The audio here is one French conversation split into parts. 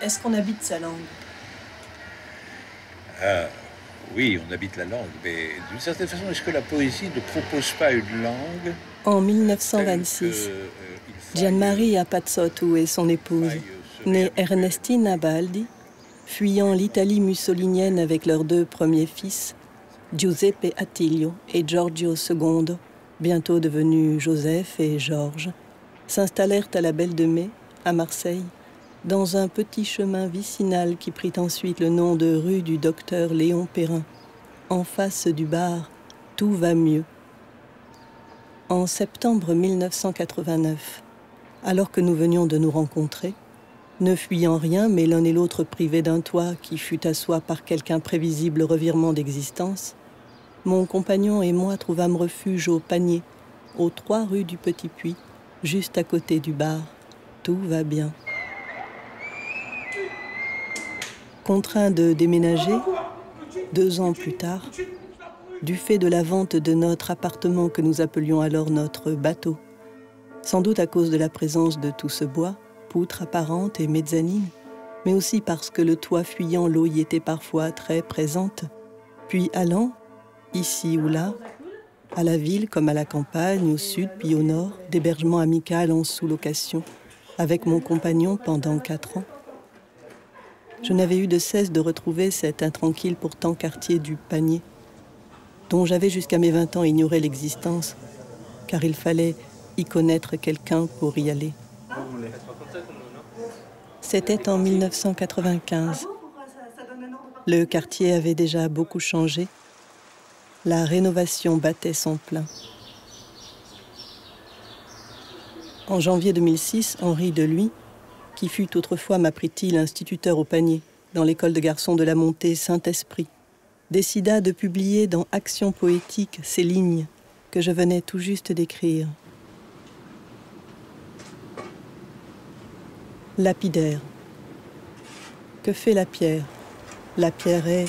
Est-ce qu'on habite sa langue? Ah, oui, on habite la langue, mais d'une certaine façon, est-ce que la poésie ne propose pas une langue En telle 1926, que Gianmaria Pazzotu et son épouse, faille se née réhabituer à la... Ernestina Baldi, fuyant l'Italie mussolinienne avec leurs deux premiers fils, Giuseppe Attilio et Giorgio II, bientôt devenus Joseph et Georges, s'installèrent à la Belle de Mai, à Marseille, dans un petit chemin vicinal qui prit ensuite le nom de rue du docteur Léon Perrin, en face du bar « Tout va mieux ». En septembre 1989, alors que nous venions de nous rencontrer, ne fuyant rien, mais l'un et l'autre privés d'un toit qui fut à soi par quelque imprévisible revirement d'existence, mon compagnon et moi trouvâmes refuge au Panier, aux 3 rues du Petit Puy, juste à côté du bar. Tout va bien. Contraint de déménager, 2 ans plus tard, du fait de la vente de notre appartement que nous appelions alors notre bateau, sans doute à cause de la présence de tout ce bois, poutres apparentes et mezzanines, mais aussi parce que le toit fuyant l'eau y était parfois très présente, puis allant, ici ou là, à la ville comme à la campagne, au sud puis au nord, d'hébergement amical en sous-location, avec mon compagnon pendant 4 ans. Je n'avais eu de cesse de retrouver cet intranquille pourtant quartier du Panier, dont j'avais jusqu'à mes 20 ans ignoré l'existence, car il fallait y connaître quelqu'un pour y aller. C'était en 1995. Le quartier avait déjà beaucoup changé. La rénovation battait son plein. En janvier 2006, Henri Deluy, qui fut autrefois, m'apprit-il, instituteur au Panier, dans l'école de garçons de la Montée Saint-Esprit, décida de publier dans Action poétique ces lignes que je venais tout juste d'écrire. Lapidaire. Que fait la pierre? La pierre est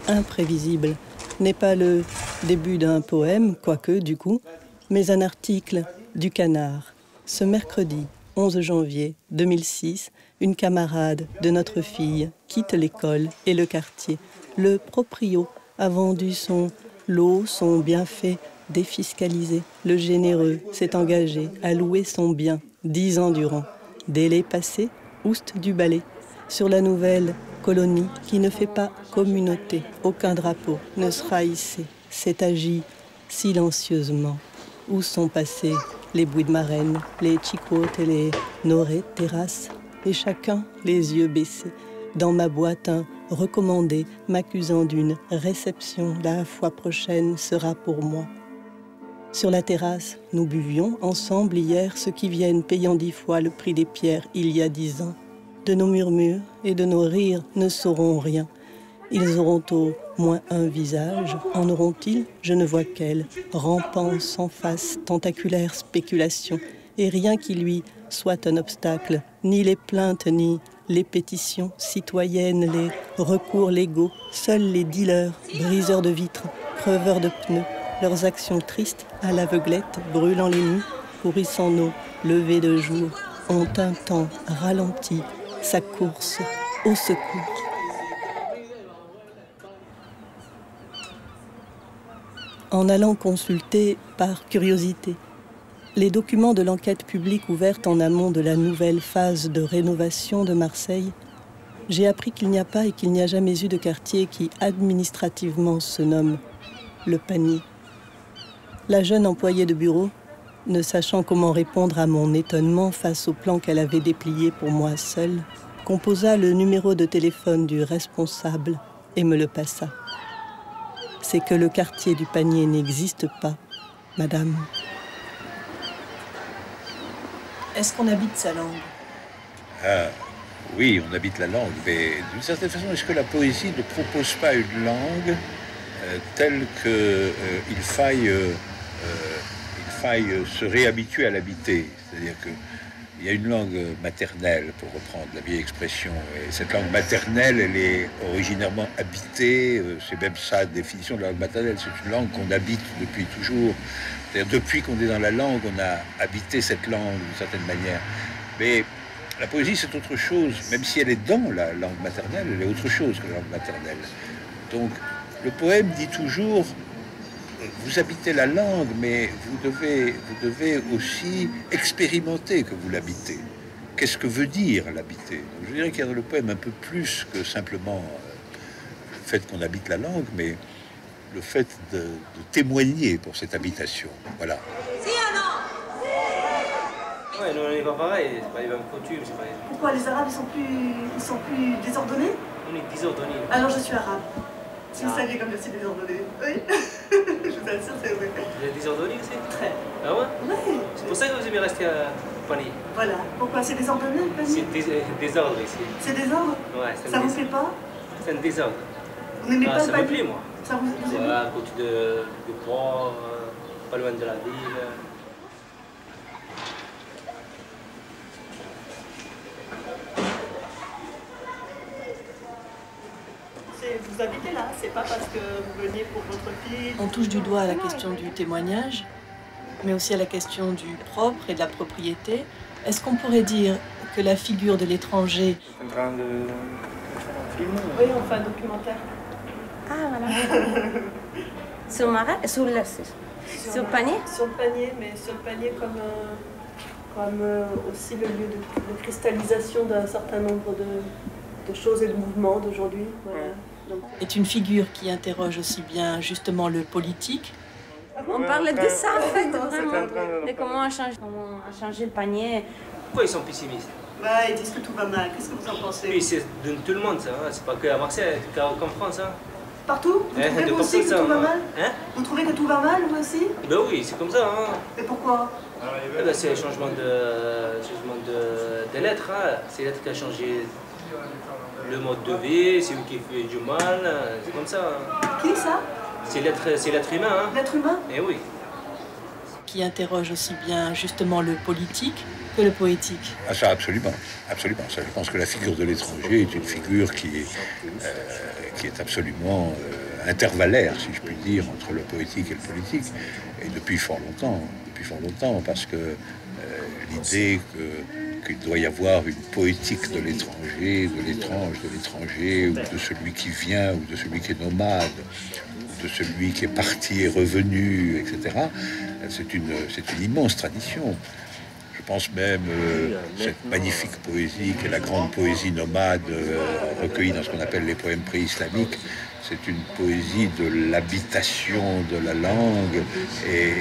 imprévisible, n'est pas le début d'un poème, quoique du coup, mais un article du Canard. Ce mercredi 11 janvier 2006, une camarade de notre fille quitte l'école et le quartier. Le proprio a vendu son lot, son bienfait défiscalisé. Le généreux s'est engagé à louer son bien 10 ans durant. Délai passé, ouste du balai. Sur la nouvelle colonie qui ne fait pas communauté, aucun drapeau ne sera hissé. C'est agi silencieusement. Où sont passés les bouis de marraine, les chicotes et les norées terrasses, et chacun les yeux baissés. Dans ma boîte, un recommandé m'accusant d'une réception la fois prochaine sera pour moi. Sur la terrasse, nous buvions ensemble hier ceux qui viennent payant 10 fois le prix des pierres il y a 10 ans. De nos murmures et de nos rires ne sauront rien. Ils auront au moins un visage. En auront-ils? Je ne vois qu'elle, rampant sans face, tentaculaire spéculation, et rien qui lui soit un obstacle, ni les plaintes, ni les pétitions citoyennes, les recours légaux, seuls les dealers, briseurs de vitres, creveurs de pneus, leurs actions tristes à l'aveuglette, brûlant les nuits, pourrissant nos levées de jour, ont un temps ralenti sa course au secours. En allant consulter par curiosité les documents de l'enquête publique ouverte en amont de la nouvelle phase de rénovation de Marseille, j'ai appris qu'il n'y a pas et qu'il n'y a jamais eu de quartier qui administrativement se nomme le Panier. La jeune employée de bureau, ne sachant comment répondre à mon étonnement face au plan qu'elle avait déplié pour moi seule, composa le numéro de téléphone du responsable et me le passa. C'est que le quartier du Panier n'existe pas, madame. Est-ce qu'on habite sa langue? Ah, oui, on habite la langue, mais d'une certaine façon, est-ce que la poésie ne propose pas une langue telle qu'il faille se réhabituer à l'habiter? C'est-à-dire qu'il y a une langue maternelle, pour reprendre la vieille expression, et cette langue maternelle, elle est originairement habitée, c'est même ça la définition de la langue maternelle, c'est une langue qu'on habite depuis toujours. C'est-à-dire depuis qu'on est dans la langue, on a habité cette langue d'une certaine manière. Mais La poésie, c'est autre chose. Même si elle est dans la langue maternelle, elle est autre chose que la langue maternelle. Donc, le poème dit toujours, vous habitez la langue, mais vous devez aussi expérimenter que vous l'habitez. Qu'est-ce que veut dire l'habiter? Donc, je dirais qu'il y a dans le poème un peu plus que simplement le fait qu'on habite la langue, mais le fait de témoigner pour cette habitation. Voilà. Ouais, nous on n'est pas pareil, c'est pas les mêmes coutumes, c'est pas les... Pourquoi les Arabes ils sont plus désordonnés? On est désordonnés. Alors je suis arabe. Si vous saviez comme je suis désordonnée. Oui. Je vous assure, c'est vrai. Vous êtes désordonnés aussi? Très. Ah ouais? Oui. C'est pour ça que vous aimez rester à Panier. Voilà. Pourquoi c'est désordonné le panier? C'est désordre ici. C'est désordre? Ouais, ça vous plaît pas? C'est un désordre. Vous n'aimez pas le Ça panier? me plaît moi. Ça vous aimez? Voilà, à côté de port, pas loin de la ville. Vous habitez là, c'est pas parce que vous veniez pour votre fille. On touche du doigt à la question du témoignage, mais aussi à la question du propre et de la propriété. Est-ce qu'on pourrait dire que la figure de l'étranger... En train de faire un film? Oui, on fait un documentaire. Ah, voilà. Sur Marat, sur le panier? Sur le panier, mais sur le panier comme aussi le lieu de cristallisation d'un certain nombre de choses et de mouvements d'aujourd'hui. Voilà. Donc, est une figure qui interroge aussi bien justement le politique. On parle de ça en fait, vraiment. De comment on a changé le panier. Pourquoi ils sont pessimistes? bah, ils disent que tout va mal. Qu'est-ce que vous en pensez? Oui, c'est de tout le monde ça, hein. C'est pas que à Marseille, c'est qu'en France. Hein. Partout? Vous trouvez de vous aussi que ça, tout va hein. mal? Hein? Vous trouvez que tout va mal, vous aussi? Ben oui, c'est comme ça. Hein. Et pourquoi? Eh ben, c'est le changement de lettres. Hein. C'est l'être qui a changé le mode de vie, c'est lui qui fait du mal. C'est comme ça. Hein. Qui ça? C'est l'être humain. Hein. L'être humain? Eh oui. Qui interroge aussi bien justement le politique que le poétique. Ah ça, absolument, absolument. Ça, je pense que la figure de l'étranger est une figure qui est absolument intervallaire, si je puis dire, entre le poétique et le politique, et depuis fort longtemps, parce que l'idée qu'il doit y avoir une poétique de l'étranger, de l'étrange, de l'étranger, ou de celui qui vient, ou de celui qui est nomade, ou de celui qui est parti et revenu, etc. C'est une immense tradition. Je pense même cette magnifique poésie qui est la grande poésie nomade recueillie dans ce qu'on appelle les poèmes préislamiques. C'est une poésie de l'habitation de la langue et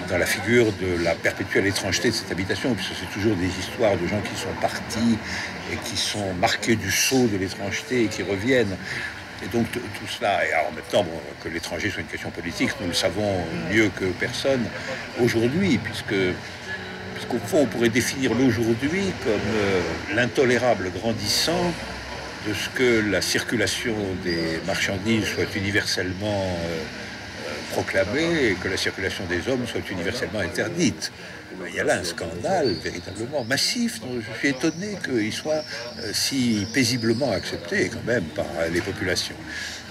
dans la figure de la perpétuelle étrangeté de cette habitation, puisque c'est toujours des histoires de gens qui sont partis et qui sont marqués du sceau de l'étrangeté et qui reviennent. Et donc tout cela, et en même temps que l'étranger soit une question politique, nous le savons mieux que personne aujourd'hui, puisqu'au fond on pourrait définir l'aujourd'hui comme l'intolérable grandissant de ce que la circulation des marchandises soit universellement proclamée et que la circulation des hommes soit universellement interdite. Il y a là un scandale véritablement massif dont je suis étonné qu'il soit si paisiblement accepté quand même par les populations.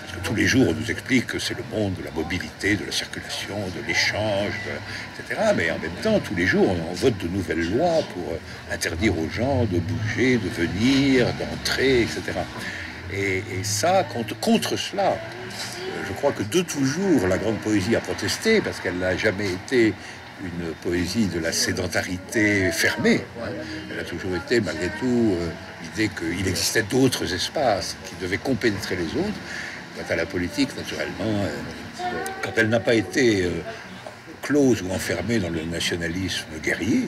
Parce que tous les jours on nous explique que c'est le monde de la mobilité, de la circulation, de l'échange, etc. Mais en même temps, tous les jours on vote de nouvelles lois pour interdire aux gens de bouger, de venir, d'entrer, etc. Et ça, contre cela, je crois que de toujours la grande poésie a protesté parce qu'elle n'a jamais été une poésie de la sédentarité fermée. Elle a toujours été, malgré tout, l'idée qu'il existait d'autres espaces qui devaient compénétrer les autres. Quant à la politique, naturellement, quand elle n'a pas été close ou enfermée dans le nationalisme guerrier,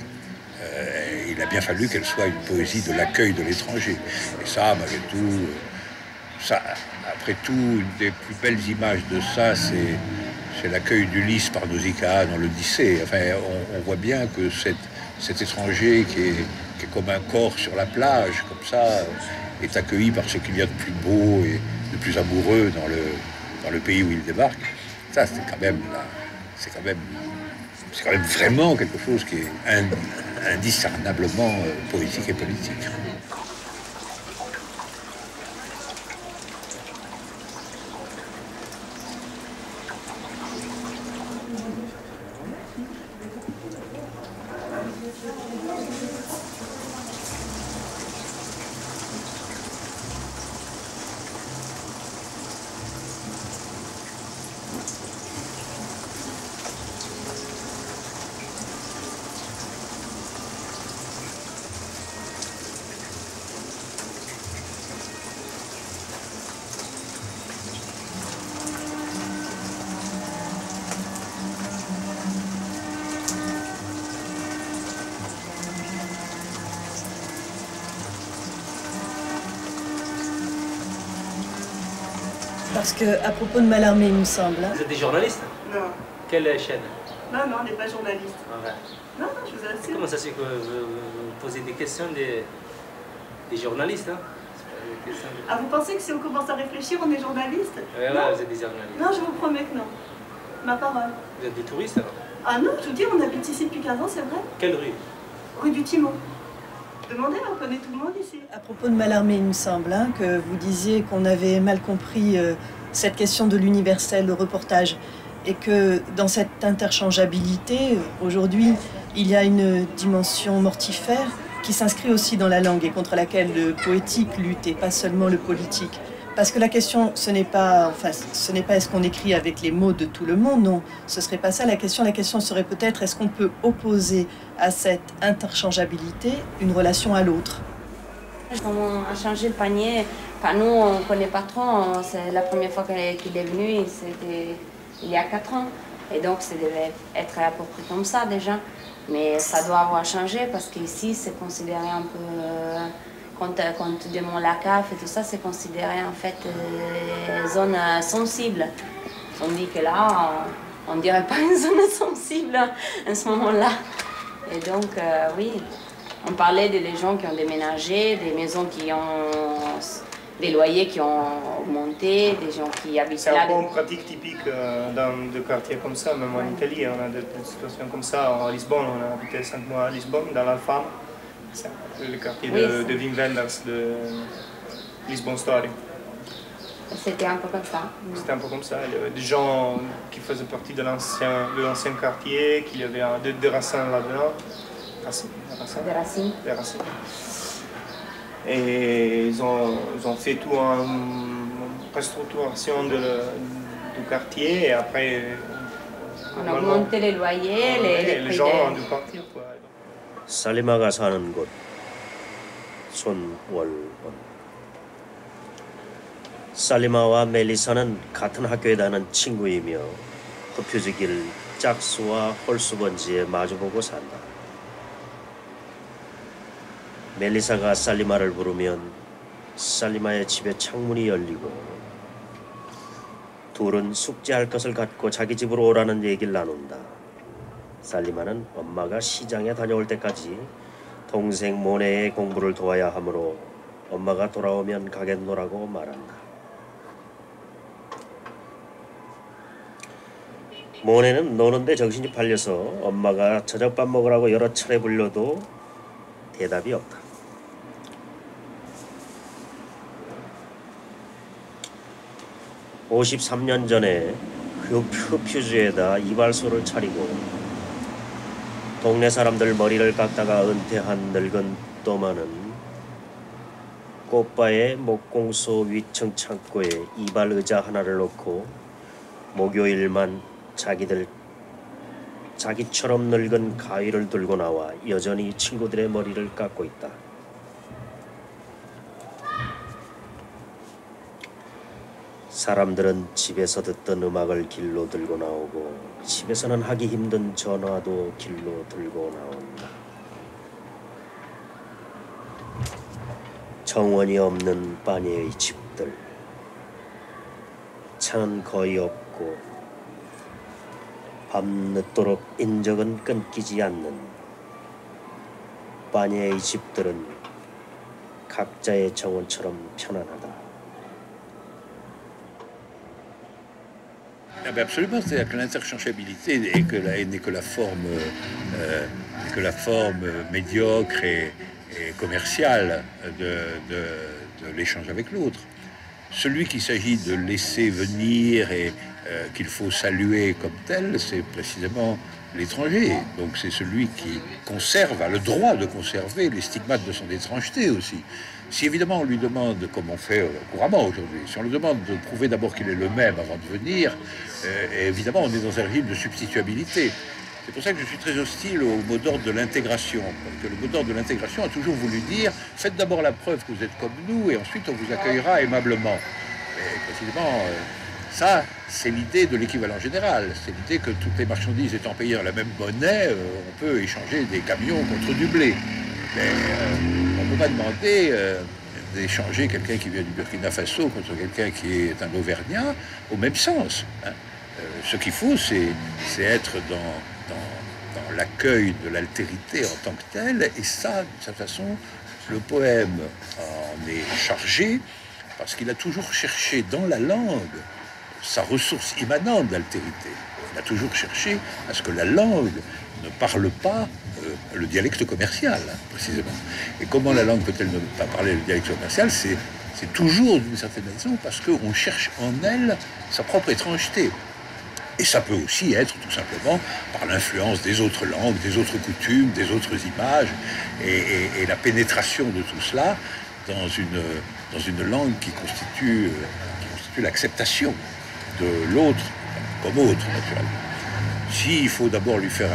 il a bien fallu qu'elle soit une poésie de l'accueil de l'étranger. Et ça, malgré tout, après tout, une des plus belles images de ça, c'est l'accueil d'Ulysse par Nausicaa dans l'Odyssée. Enfin, on voit bien que cet étranger qui est comme un corps sur la plage, comme ça, est accueilli par ce qu'il y a de plus beau et de plus amoureux dans le pays où il débarque. Ça, c'est quand même vraiment quelque chose qui est indiscernablement poétique et politique. Parce qu'à propos de Mallarmé, il me semble... Vous êtes des journalistes? Non. Quelle chaîne? Non, on n'est pas journaliste. Ah ouais. Non, je vous assure. Comment ça se fait que vous posez des questions des journalistes, hein? Ah, vous pensez que si on commence à réfléchir, on est journaliste? Ouais, vous êtes des journalistes. Non, je vous promets que non. Ma parole. Vous êtes des touristes alors? Ah non, je vous dis, on habite ici depuis 15 ans, c'est vrai. Quelle rue? Rue du Timon. Demandez, on connaît tout le monde ici. À propos de Mallarmé, il me semble que vous disiez qu'on avait mal compris cette question de l'universel, le reportage, et que dans cette interchangeabilité, aujourd'hui, il y a une dimension mortifère qui s'inscrit aussi dans la langue et contre laquelle le poétique lutte et pas seulement le politique. Parce que la question, ce n'est pas est-ce qu'on écrit avec les mots de tout le monde, non, ce serait pas ça la question. La question serait peut-être est-ce qu'on peut opposer à cette interchangeabilité une relation à l'autre. Comment a changé le panier? Enfin, nous, on ne connaît pas trop. C'est la première fois qu'il est venu, c'était il y a 4 ans. Et donc, ça devait être à peu près comme ça déjà. Mais ça doit avoir changé parce qu'ici, c'est considéré un peu... Quand tu demandes la CAF et tout ça, c'est considéré en fait zone sensible. On dit que là, on ne dirait pas une zone sensible à ce moment-là. Et donc, oui, on parlait des gens qui ont déménagé, des maisons qui ont... des loyers qui ont augmenté, des gens qui habitent là. C'est un peu une pratique typique dans des quartiers comme ça, même en Italie, on a des situations comme ça. À Lisbonne, on a habité 5 mois à Lisbonne, dans l'Alfama. C'est le quartier de Wim Wenders, de Lisbon Story. C'était un peu comme ça. C'était un peu comme ça. Il y avait des gens qui faisaient partie de l'ancien quartier, qu'il y avait des racines là-dedans. Des racines. Et ils ont fait tout une restructuration du quartier et après... On a augmenté les loyers, les gens ont dû partir. 살리마가 사는 곳 손월원. 살리마와 멜리사는 같은 학교에 다니는 친구이며 흡휴지길 짝수와 홀수번지에 마주보고 산다. 멜리사가 살리마를 부르면 살리마의 집에 창문이 열리고 둘은 숙제할 것을 갖고 자기 집으로 오라는 얘기를 나눈다. 살리마는 엄마가 시장에 다녀올 때까지 동생 모네의 공부를 도와야 하므로 엄마가 돌아오면 가겠노라고 말한다. 모네는 노는데 정신이 팔려서 엄마가 저녁밥 먹으라고 여러 차례 불러도 대답이 없다. (53년) 전에 흡휴지에다 이발소를 차리고 동네 사람들 머리를 깎다가 은퇴한 늙은 또마는 꽃바의 목공소 위층 창고에 이발 의자 하나를 놓고 목요일만 자기처럼 늙은 가위를 들고 나와 여전히 친구들의 머리를 깎고 있다. 사람들은 집에서 듣던 음악을 길로 들고 나오고 집에서는 하기 힘든 전화도 길로 들고 나온다. 정원이 없는 파니의 집들. 차는 거의 없고 밤늦도록 인적은 끊기지 않는 파니의 집들은 각자의 정원처럼 편안하다. Ah ben absolument, c'est-à-dire que l'interchangeabilité n'est que la forme médiocre et commerciale de l'échange avec l'autre. Celui qu'il s'agit de laisser venir et qu'il faut saluer comme tel, c'est précisément l'étranger. Donc c'est celui qui a le droit de conserver les stigmates de son étrangeté aussi. Si évidemment on lui demande, comme on fait couramment aujourd'hui, si on lui demande de prouver d'abord qu'il est le même avant de venir, évidemment on est dans un régime de substituabilité. C'est pour ça que je suis très hostile au mot d'ordre de l'intégration. Parce que le mot d'ordre de l'intégration a toujours voulu dire « faites d'abord la preuve que vous êtes comme nous et ensuite on vous accueillera aimablement ». Et précisément, ça, c'est l'idée de l'équivalent général. C'est l'idée que toutes les marchandises étant payées dans la même monnaie, on peut échanger des camions contre du blé. Mais on ne peut pas demander d'échanger quelqu'un qui vient du Burkina Faso contre quelqu'un qui est un Auvergnat au même sens. Hein. Ce qu'il faut, c'est être dans l'accueil de l'altérité en tant que telle, et ça, de cette façon, le poème en est chargé, parce qu'il a toujours cherché dans la langue sa ressource immanente d'altérité. Il a toujours cherché à ce que la langue ne parle pas le dialecte commercial, hein, précisément. Et comment la langue peut-elle ne pas parler le dialecte commercial? C'est toujours d'une certaine façon parce qu'on cherche en elle sa propre étrangeté. Et ça peut aussi être tout simplement par l'influence des autres langues, des autres coutumes, des autres images, et la pénétration de tout cela dans une langue qui constitue l'acceptation de l'autre comme autre, naturellement. S'il faut d'abord lui faire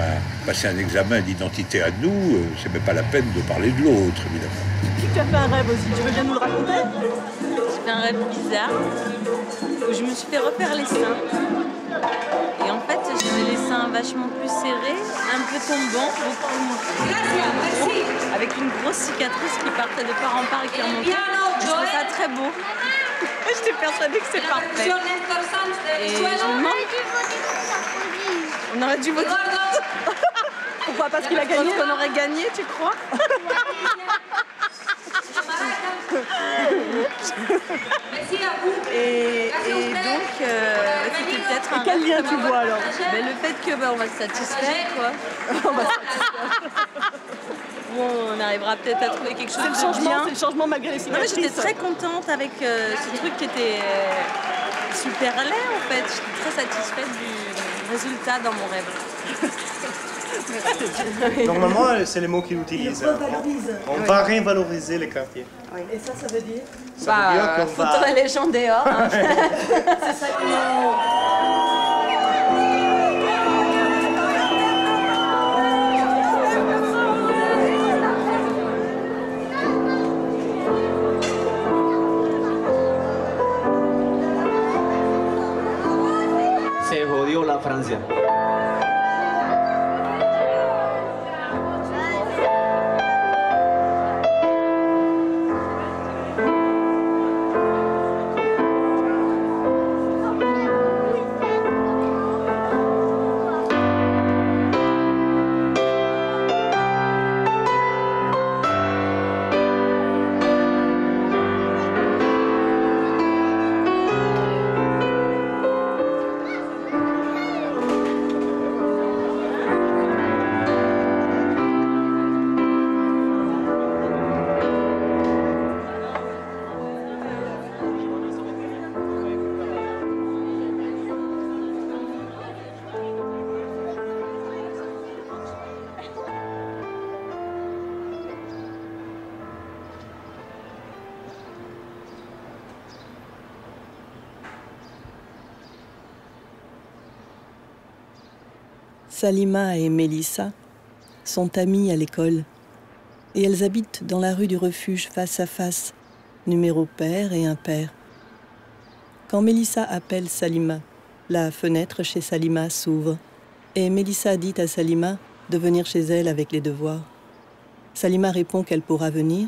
passer un examen d'identité à nous, c'est même pas la peine de parler de l'autre, évidemment. Tu as fait un rêve aussi, tu veux bien nous le raconter? J'ai fait un rêve bizarre où je me suis fait refaire les seins. Et en fait, j'avais les seins vachement plus serrés, un peu tombants, avec une grosse cicatrice qui partait de part en part et qui remontait. Je trouvais ça très beau. J'étais persuadée que c'est parfait. Et je me demande... On aurait dû voter. Pourquoi? Parce qu'il a gagné? On aurait gagné, tu crois? Et donc, c'était peut-être un... Quel lien tu vois alors? Mais le fait que on va se satisfaire, quoi. Bon, on arrivera peut-être à trouver quelque chose de bien. C'est le changement malgré les cicatrices. J'étais très contente avec ce truc qui était super laid en fait. J'étais très satisfaite du résultat dans mon rêve. Normalement, c'est les mots qu'ils utilisent. On va revaloriser les quartiers. Oui. Et ça veut dire? Ça veut dire qu'on va... Foutre les gens dehors. Hein. C'est ça Se jodió la Francia. Salima et Mélissa sont amies à l'école et elles habitent dans la rue du Refuge face à face, numéro pair et impair. Quand Mélissa appelle Salima, la fenêtre chez Salima s'ouvre et Mélissa dit à Salima de venir chez elle avec les devoirs. Salima répond qu'elle pourra venir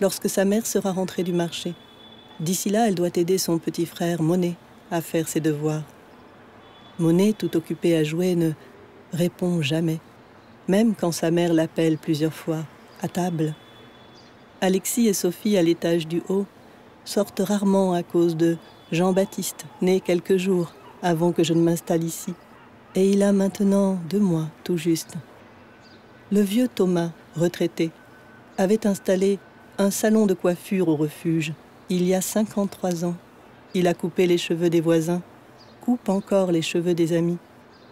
lorsque sa mère sera rentrée du marché. D'ici là, elle doit aider son petit frère Monet à faire ses devoirs. Monet, tout occupé à jouer, ne répond jamais, même quand sa mère l'appelle plusieurs fois, à table. Alexis et Sophie, à l'étage du haut, sortent rarement à cause de Jean-Baptiste, né quelques jours avant que je ne m'installe ici. Et il a maintenant 2 mois, tout juste. Le vieux Thomas, retraité, avait installé un salon de coiffure au refuge il y a 53 ans. Il a coupé les cheveux des voisins, coupe encore les cheveux des amis,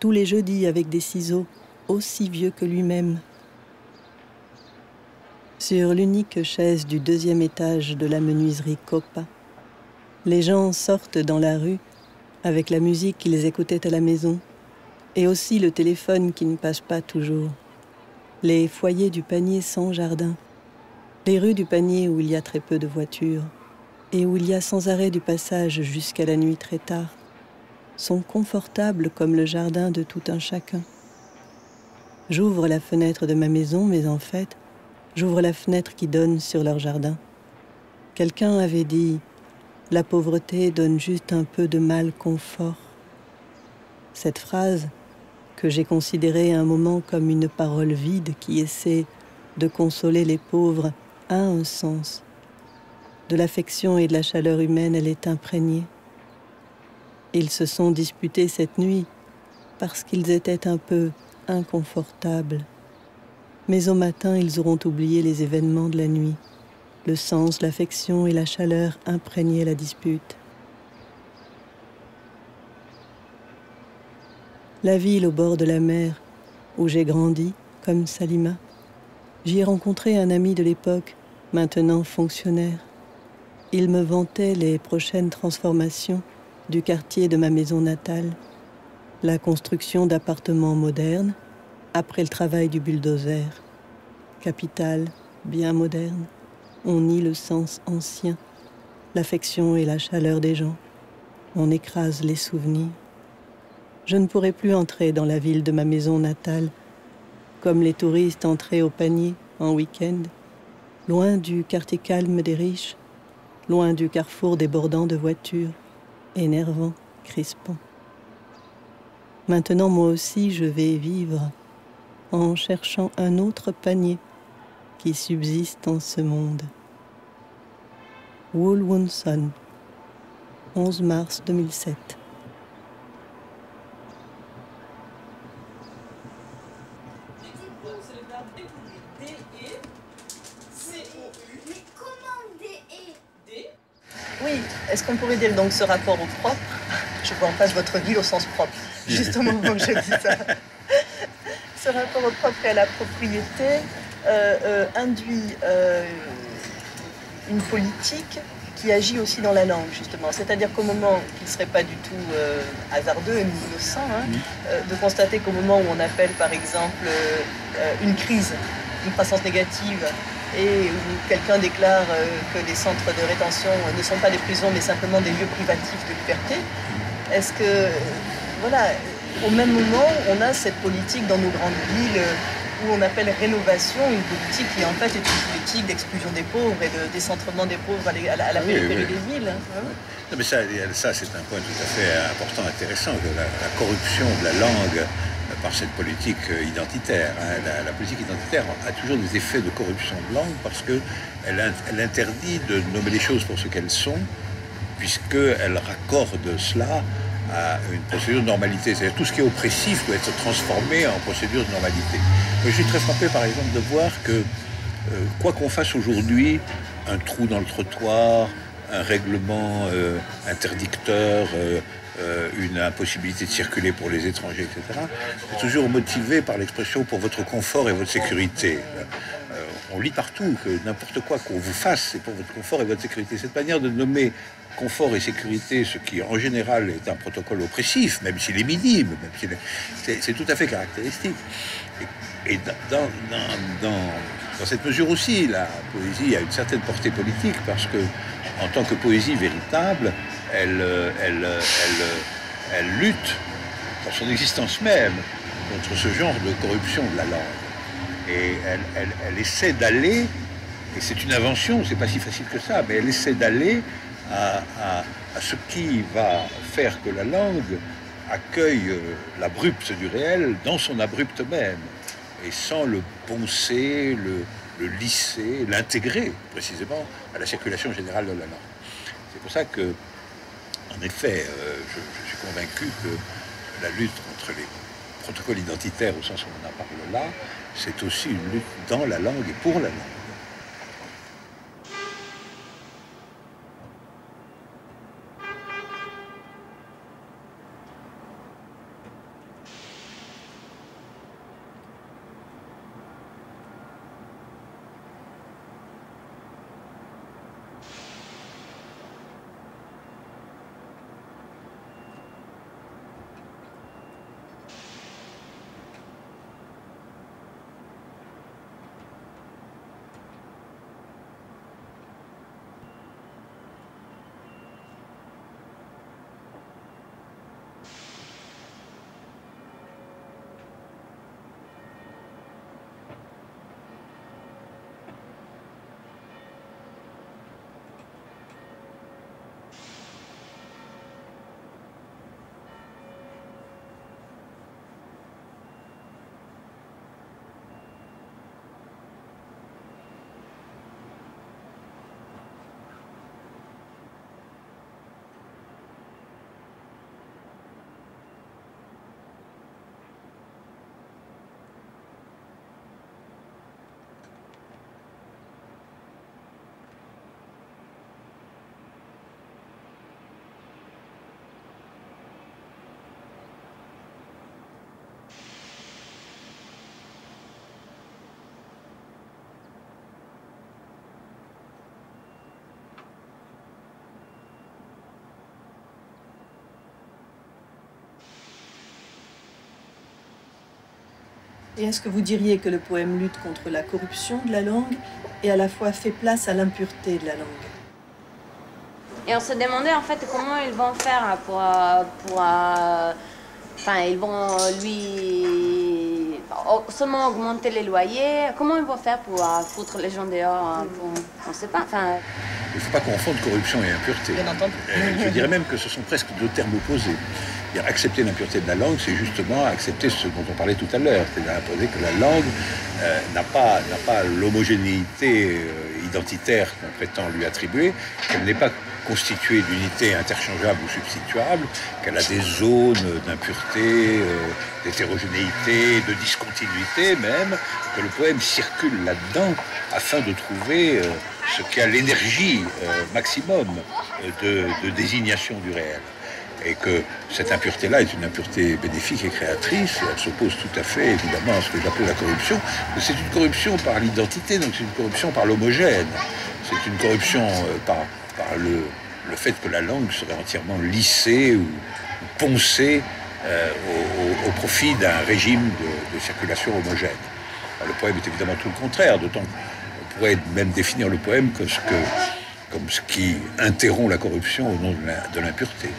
tous les jeudis avec des ciseaux aussi vieux que lui-même. Sur l'unique chaise du 2e étage de la menuiserie Copa, les gens sortent dans la rue avec la musique qu'ils écoutaient à la maison et aussi le téléphone qui ne passe pas toujours. Les foyers du panier sans jardin, les rues du panier où il y a très peu de voitures et où il y a sans arrêt du passage jusqu'à la nuit très tard, sont confortables comme le jardin de tout un chacun. J'ouvre la fenêtre de ma maison, mais en fait, j'ouvre la fenêtre qui donne sur leur jardin. Quelqu'un avait dit « La pauvreté donne juste un peu de mal confort ». Cette phrase, que j'ai considérée un moment comme une parole vide qui essaie de consoler les pauvres, a un sens. De l'affection et de la chaleur humaine, elle est imprégnée. Ils se sont disputés cette nuit parce qu'ils étaient un peu inconfortables. Mais au matin, ils auront oublié les événements de la nuit. Le sens, l'affection et la chaleur imprégnaient la dispute. La ville au bord de la mer, où j'ai grandi, comme Salima, j'y ai rencontré un ami de l'époque, maintenant fonctionnaire. Il me vantait les prochaines transformations du quartier de ma maison natale, la construction d'appartements modernes après le travail du bulldozer. Capitale bien moderne, on nie le sens ancien, l'affection et la chaleur des gens. On écrase les souvenirs. Je ne pourrai plus entrer dans la ville de ma maison natale, comme les touristes entraient au panier en week-end, loin du quartier calme des riches, loin du carrefour débordant de voitures, énervant, crispant. Maintenant, moi aussi, je vais vivre en cherchant un autre panier qui subsiste en ce monde. Woolwonson, 11 mars 2007. Oui, est-ce qu'on pourrait dire donc ce rapport au propre, je vois en face votre ville au sens propre, juste au moment où je dis ça, ce rapport au propre et à la propriété induit une politique qui agit aussi dans la langue, justement. C'est-à-dire qu'au moment, qui ne serait pas du tout hasardeux et innocent, de constater qu'au moment où on appelle, par exemple, une crise, une croissance négative, et où quelqu'un déclare que les centres de rétention ne sont pas des prisons, mais simplement des lieux privatifs de liberté, est-ce que, voilà, au même moment, on a cette politique dans nos grandes villes où on appelle rénovation, une politique qui en fait est une politique d'exclusion des pauvres et de décentrement des pauvres à la périphérie des villes. Non, mais ça c'est un point tout à fait important, intéressant, que la corruption de la langue par cette politique identitaire. La politique identitaire a toujours des effets de corruption de langue parce qu'elle interdit de nommer les choses pour ce qu'elles sont, puisqu'elle raccorde cela à une procédure de normalité. C'est-à-dire tout ce qui est oppressif doit être transformé en procédure de normalité. Moi, je suis très frappé, par exemple, de voir que, quoi qu'on fasse aujourd'hui, un trou dans le trottoir, un règlement interdicteur, une impossibilité de circuler pour les étrangers, etc., c'est toujours motivé par l'expression « pour votre confort et votre sécurité ». On lit partout que n'importe quoi qu'on vous fasse, c'est pour votre confort et votre sécurité. Cette manière de nommer confort et sécurité, ce qui en général est un protocole oppressif, même s'il est minime, c'est tout à fait caractéristique. Et dans cette mesure aussi, la poésie a une certaine portée politique parce que, en tant que poésie véritable, elle lutte dans son existence même contre ce genre de corruption de la langue. Et elle essaie d'aller, et c'est une invention, c'est pas si facile que ça, mais elle essaie d'aller à ce qui va faire que la langue accueille l'abrupte du réel dans son abrupte même, et sans le poncer, le lisser, l'intégrer précisément à la circulation générale de la langue. C'est pour ça que, en effet, je suis convaincu que la lutte contre les protocoles identitaires, au sens où on en parle là, c'est aussi une lutte dans la langue et pour la langue. Et est-ce que vous diriez que le poème lutte contre la corruption de la langue et à la fois fait place à l'impureté de la langue? Et on se demandait en fait comment ils vont faire enfin, ils vont lui seulement augmenter les loyers. Comment ils vont faire pour foutre les gens dehors? On ne sait pas. Enfin, il ne faut pas confondre corruption et impureté. Bien entendu. Je dirais même que ce sont presque deux termes opposés. Accepter l'impureté de la langue, c'est justement accepter ce dont on parlait tout à l'heure, c'est-à-dire imposer que la langue n'a pas l'homogénéité identitaire qu'on prétend lui attribuer, qu'elle n'est pas constituée d'unités interchangeables ou substituables, qu'elle a des zones d'impureté, d'hétérogénéité, de discontinuité même, que le poème circule là-dedans afin de trouver ce qui a l'énergie maximum de désignation du réel. Et que cette impureté-là est une impureté bénéfique et créatrice, et elle s'oppose tout à fait, évidemment, à ce que j'appelle la corruption. Mais c'est une corruption par l'identité, donc c'est une corruption par l'homogène. C'est une corruption par le fait que la langue serait entièrement lissée ou poncée au profit d'un régime de circulation homogène. Alors, le poème est évidemment tout le contraire, d'autant qu'on pourrait même définir le poème comme ce qui interrompt la corruption au nom de l'impureté.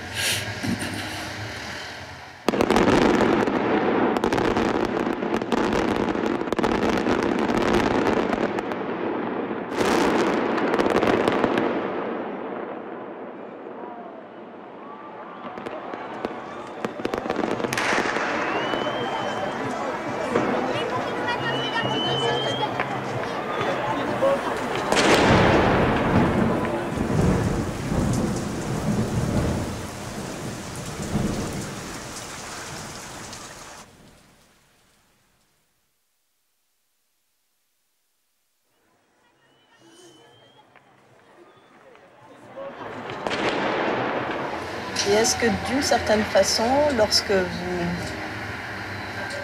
Et est-ce que d'une certaine façon, lorsque vous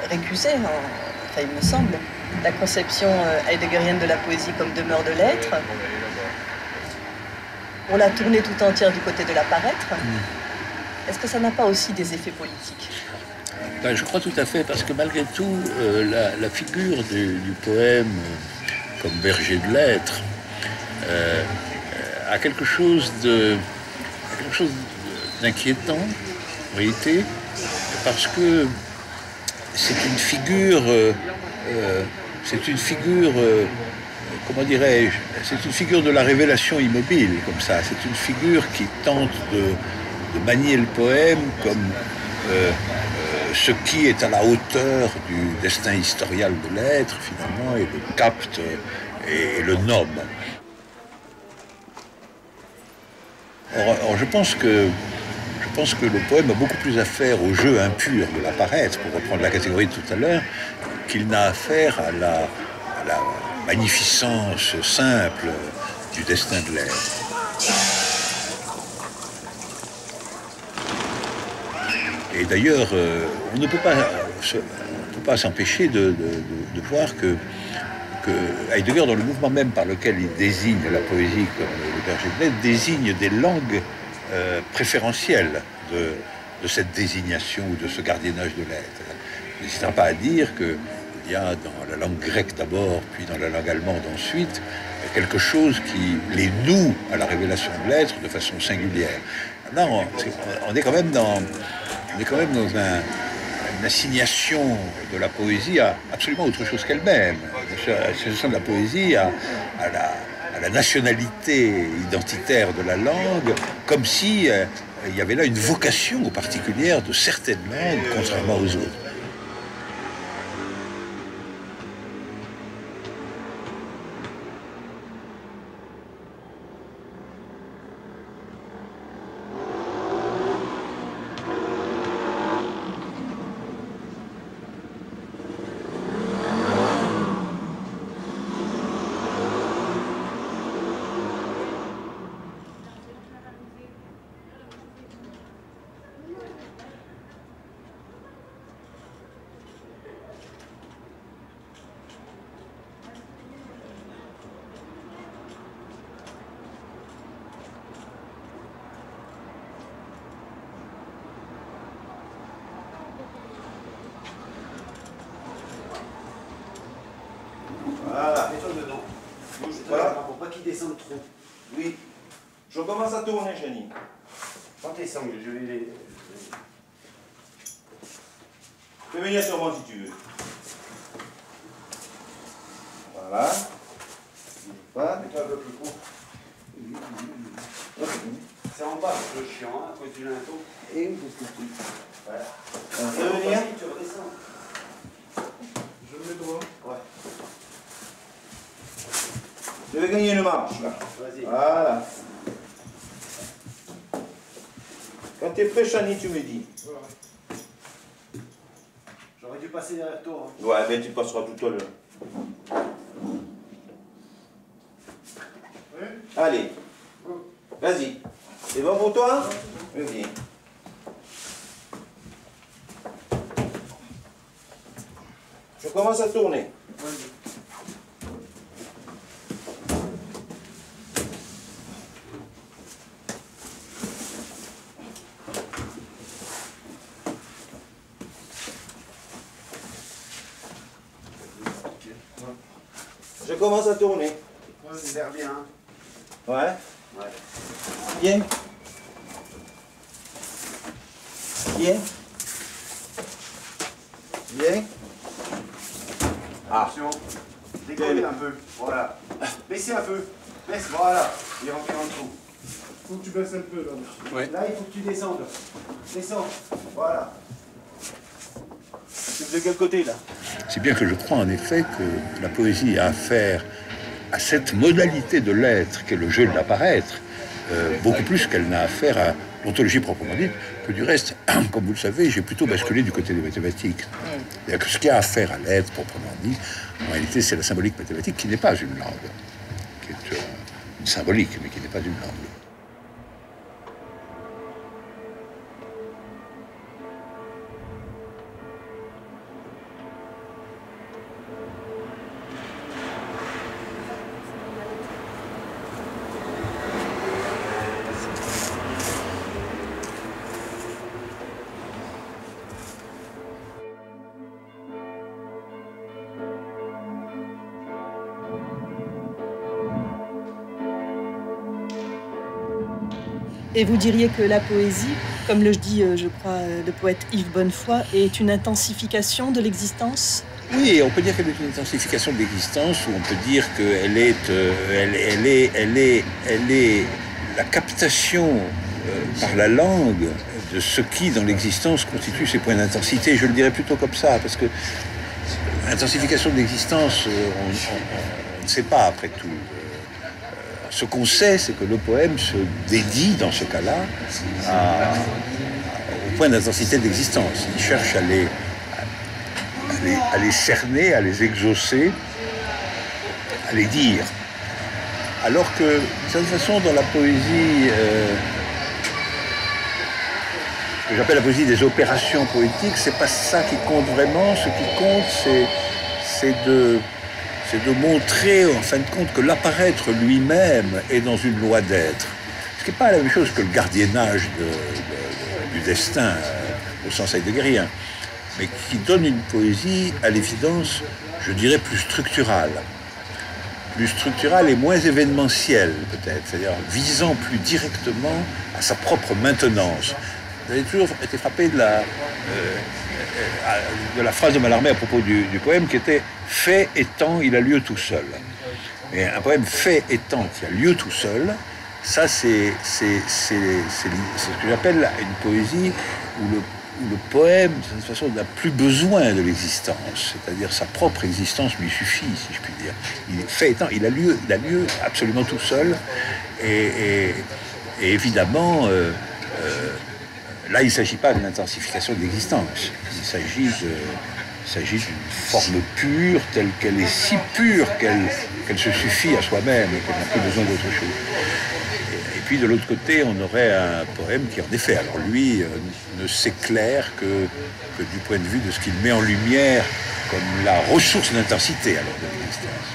récusez, enfin il me semble, la conception heideggerienne de la poésie comme demeure de l'être, pour la tourner tout entière du côté de l'apparaître, est-ce que ça n'a pas aussi des effets politiques? Ben, je crois tout à fait, parce que malgré tout, la figure du poème comme berger de l'être a quelque chose d'inquiétant, en réalité, parce que c'est une figure, comment dirais-je, c'est une figure de la révélation immobile, comme ça. C'est une figure qui tente de manier le poème comme ce qui est à la hauteur du destin historial de l'être, finalement, et le capte et le nomme. Or, je pense que le poème a beaucoup plus affaire au jeu impur de l'apparaître, pour reprendre la catégorie de tout à l'heure, qu'il n'a affaire à la magnificence simple du destin de l'être. Et d'ailleurs, on ne peut pas s'empêcher de voir que Heidegger, dans le mouvement même par lequel il désigne la poésie comme le berger de l'être, désigne des langues préférentielles de cette désignation ou de ce gardiennage de l'être. N'hésitant pas à dire qu'il y a dans la langue grecque d'abord, puis dans la langue allemande ensuite, quelque chose qui les noue à la révélation de l'être de façon singulière. Là, on est quand même dans une assignation de la poésie à absolument autre chose qu'elle-même. L'association de la poésie à la nationalité identitaire de la langue, comme si il y avait là une vocation particulière de certaines langues, contrairement aux autres. Voilà, mets-toi dedans. Voilà. Pour pas qu'il descende trop. Oui. Je commence à tourner, Jenny. Prends tes sangles, je vais les... Fais venir sur moi si tu veux. Voilà. Bouge pas. Mets-toi un peu plus court. C'est en bas, le chiant, hein, à cause du linteau. Et où est-ce que tu... Voilà. Revenir. Tu redescends. Je me mets droit. Ouais. Je vais gagner une marche, là. Vas-y. Voilà. Quand tu es prêt, Chani, tu me dis. Voilà. J'aurais dû passer derrière toi. Hein. Ouais, mais tu passeras tout à l'heure. Oui. Allez. Vas-y. C'est bon pour toi? Vas-y. Je commence à tourner. Vas-y. Je commence à tourner. Serre bien. Hein. Ouais. Ouais. Bien. Bien. Bien. Attention. Décollez un peu. Voilà. Baissez un peu. Baisse, voilà. Il rentre dans le trou. Faut que tu baisses un peu là. Ouais. Là, il faut que tu descendes. Descends. Voilà. Tu de quel côté là? C'est bien que je crois en effet que la poésie a affaire à cette modalité de l'être qu'est le jeu de l'apparaître, beaucoup plus qu'elle n'a affaire à l'ontologie proprement dite, que du reste, comme vous le savez, j'ai plutôt basculé du côté des mathématiques. C'est-à-dire que ce qui a affaire à l'être proprement dit, en réalité, c'est la symbolique mathématique qui n'est pas une langue, qui est une symbolique, mais qui n'est pas une langue. Et vous diriez que la poésie, comme le dit, je crois, le poète Yves Bonnefoy, est une intensification de l'existence? Oui, on peut dire qu'elle est une intensification de l'existence, ou on peut dire qu'elle est la captation par la langue de ce qui, dans l'existence, constitue ses points d'intensité. Je le dirais plutôt comme ça, parce que l'intensification de l'existence, on ne sait pas, après tout. Ce qu'on sait, c'est que le poème se dédie, dans ce cas-là, au point d'intensité de l'existence. Il cherche à les cerner, à les exaucer, à les dire. Alors que, de toute façon, dans la poésie, que j'appelle la poésie des opérations poétiques, c'est pas ça qui compte vraiment. Ce qui compte, c'est de montrer, en fin de compte, que l'apparaître lui-même est dans une loi d'être. Ce qui n'est pas la même chose que le gardiennage du destin, au sens heideggerien, mais qui donne une poésie, à l'évidence, je dirais, plus structurale et moins événementielle, peut-être, c'est-à-dire visant plus directement à sa propre maintenance. Vous avez toujours été frappé de la phrase de Mallarmé à propos du poème qui était « fait étant, il a lieu tout seul ». Et un poème fait étant, qui a lieu tout seul, ça c'est ce que j'appelle une poésie où le poème, de toute façon, n'a plus besoin de l'existence, c'est-à-dire sa propre existence lui suffit, si je puis dire. Il fait étant, il a lieu absolument tout seul, et évidemment, là, il ne s'agit pas de l'intensification de l'existence. Il s'agit d'une forme pure, telle qu'elle est si pure qu'elle se suffit à soi-même et qu'elle n'a plus besoin d'autre chose. Et puis, de l'autre côté, on aurait un poème qui, en effet, alors lui, ne s'éclaire que du point de vue de ce qu'il met en lumière comme la ressource d'intensité alors de l'existence.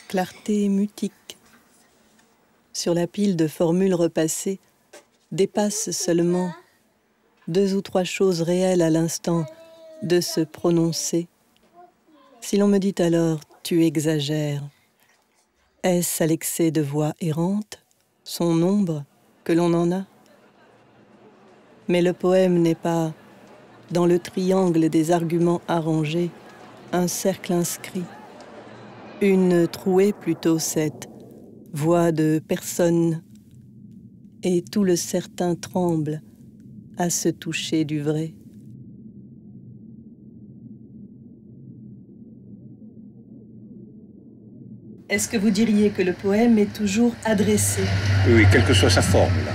Clarté mutique. Sur la pile de formules repassées, dépasse seulement 2 ou 3 choses réelles à l'instant de se prononcer Si l'on me dit alors « tu exagères », est-ce à l'excès de voix errante, son ombre, que l'on en a? Mais le poème n'est pas, dans le triangle des arguments arrangés, un cercle inscrit, une trouée plutôt cette voix de personne, et tout le certain tremble à se toucher du vrai. Est-ce que vous diriez que le poème est toujours adressé? Oui, quelle que soit sa forme, là.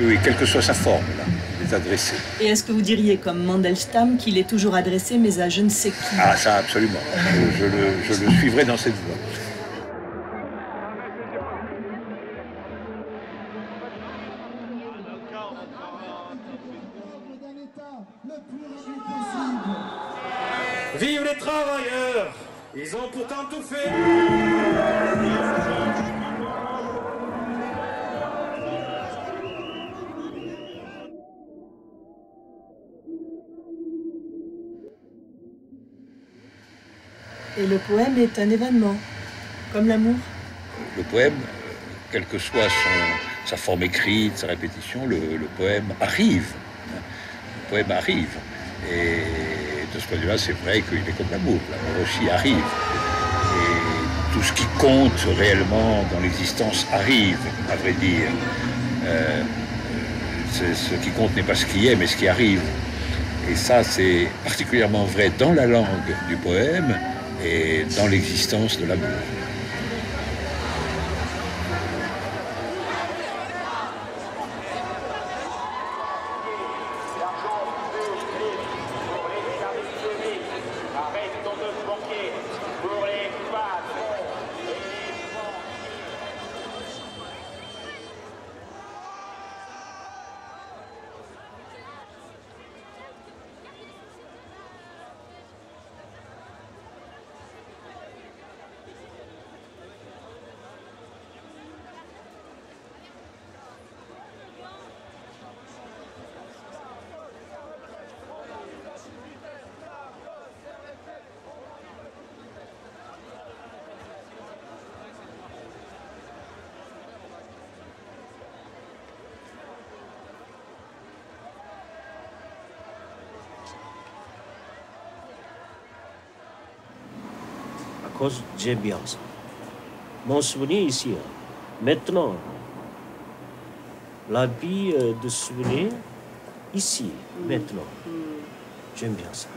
Oui, quelle que soit sa forme, là, il est adressé. Et est-ce que vous diriez, comme Mandelstam, qu'il est toujours adressé, mais à je ne sais qui? Ah, ça, absolument. Je le suivrai dans cette voie. Vive les travailleurs! Ils ont pourtant tout fait! Et le poème est un événement, comme l'amour. Le poème, quelle que soit sa forme écrite, sa répétition, le poème arrive. Le poème arrive. Et de ce point de vue-là, c'est vrai qu'il est comme l'amour. L'amour aussi arrive. Et tout ce qui compte réellement dans l'existence arrive, à vrai dire. Ce qui compte n'est pas ce qui est, mais ce qui arrive. Et ça, c'est particulièrement vrai dans la langue du poème et dans l'existence de l'amour. À cause j'aime bien ça. Mon souvenir ici, maintenant, la vie de souvenir ici, maintenant, j'aime bien ça.